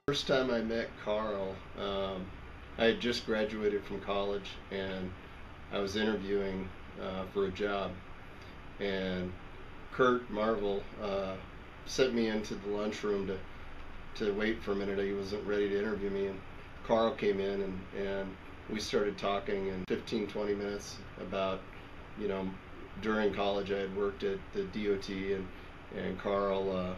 First time I met Carl, I had just graduated from college and I was interviewing for a job. And Kurt Marvel sent me into the lunchroom to wait for a minute. He wasn't ready to interview me, and Carl came in and we started talking in 15, 20 minutes about, you know, during college I had worked at the DOT, and Carl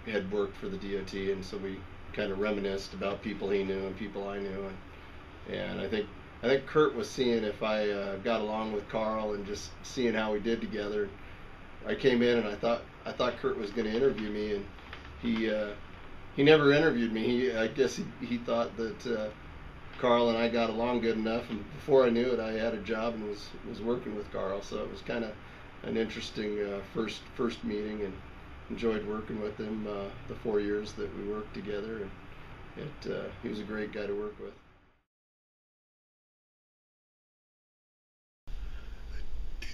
had worked for the DOT, and so we kind of reminisced about people he knew and people I knew, and I think Kurt was seeing if I got along with Carl and just seeing how we did together. I came in and I thought Kurt was going to interview me, and he never interviewed me. I guess he thought that Carl and I got along good enough, and before I knew it, I had a job and was working with Carl. So it was kind of an interesting first meeting, and enjoyed working with him the 4 years that we worked together. And he was a great guy to work with.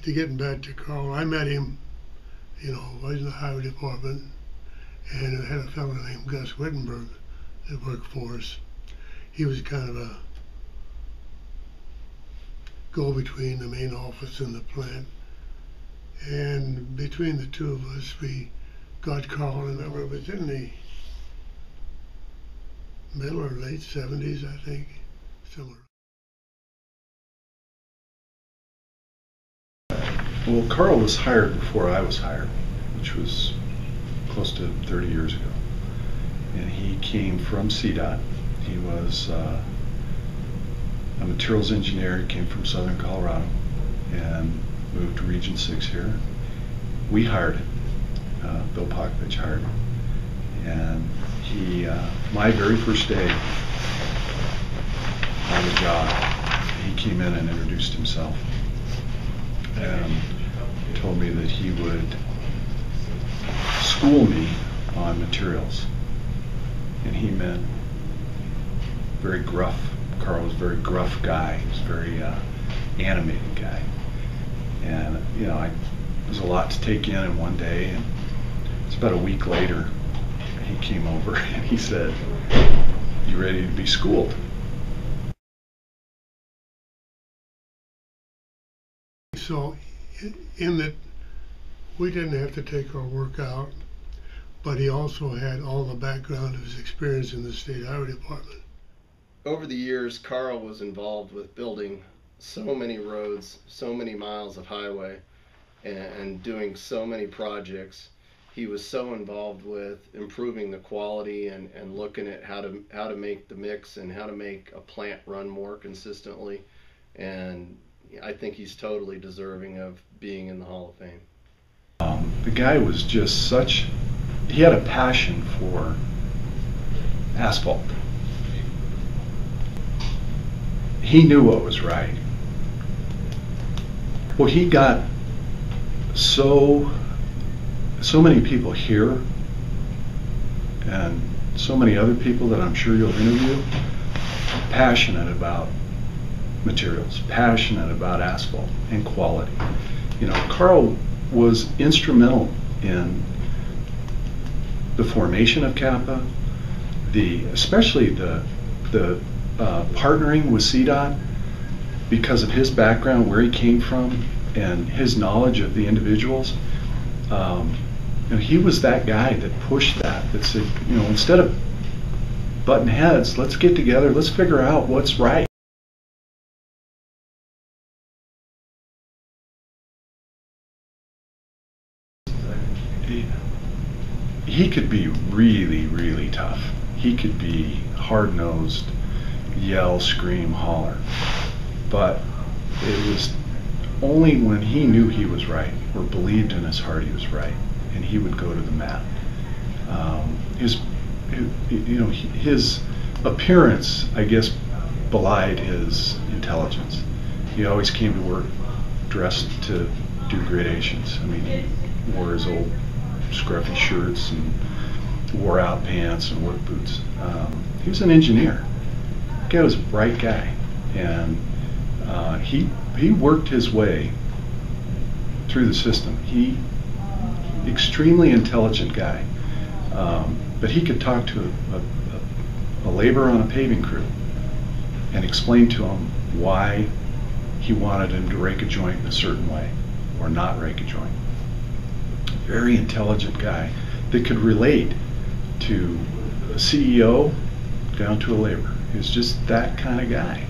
To get back to Carl, I met him, I was in the highway department, and I had a fellow named Gus Wittenberg that worked for us. He was kind of a go-between the main office and the plant. And between the two of us, we got Carl, and it was in the middle or late 70s, I think, somewhere. Well, Carl was hired before I was hired, which was close to 30 years ago. And he came from CDOT. He was a materials engineer. He came from Southern Colorado and moved to Region 6 here. We hired him. Bill Pokovich hired him. And he, my very first day on the job, he came in and introduced himself and told me that he would school me on materials. And he meant very gruff. Carl was a very gruff guy. He was a very animated guy. And, it was a lot to take in one day. And it's about a week later, he came over and he said, "You ready to be schooled?" So, in that we didn't have to take our work out, but he also had all the background of his experience in the state highway department. Over the years, Carl was involved with building so many roads, so many miles of highway, and doing so many projects. He was so involved with improving the quality and looking at how to make the mix and how to make a plant run more consistently. And I think he's totally deserving of being in the Hall of Fame. The guy was just he had a passion for asphalt. He knew what was right. Well, he got so many people here and so many other people that I'm sure you'll interview passionate about materials, passionate about asphalt and quality. Carl was instrumental in the formation of CAPA, especially the partnering with CDOT, because of his background, where he came from, and his knowledge of the individuals. He was that guy that pushed that said, instead of butting heads, let's get together, let's figure out what's right. He could be really, really tough. He could be hard-nosed, yell, scream, holler. But it was only when he knew he was right, or believed in his heart he was right, and he would go to the mat. His appearance, I guess, belied his intelligence. He always came to work dressed to do gradations. He wore his old scruffy shirts and wore out pants and work boots. He was an engineer. The guy was a bright guy, and he worked his way through the system. Extremely intelligent guy, but he could talk to a laborer on a paving crew and explained to him why he wanted him to rake a joint in a certain way or not rake a joint. Very intelligent guy that could relate to a CEO down to a laborer. He was just that kind of guy.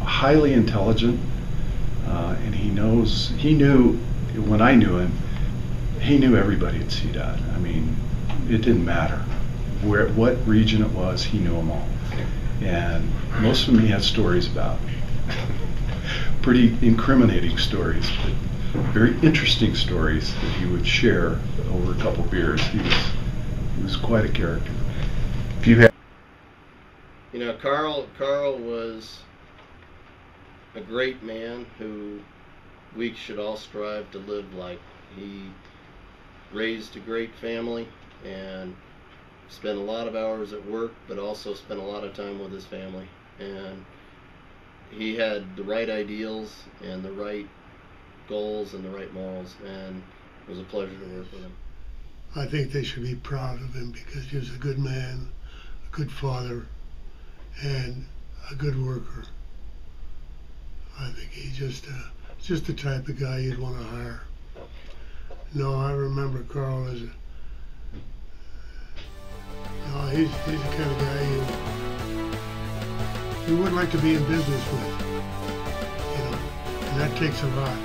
Highly intelligent, and he knew, when I knew him, he knew everybody at CDOT. I mean, it didn't matter what region it was, he knew them all. And most of them he had stories about. Pretty incriminating stories, but very interesting stories that he would share over a couple beers. He was quite a character. You know, Carl was a great man who we should all strive to live like. He raised a great family and spent a lot of hours at work, but also spent a lot of time with his family. And he had the right ideals and the right goals and the right morals, and it was a pleasure to work with him. I think they should be proud of him because he was a good man, a good father, and a good worker. I think he's just the type of guy you'd want to hire. No, I remember Carl as he's the kind of guy you would like to be in business with, and that takes a lot.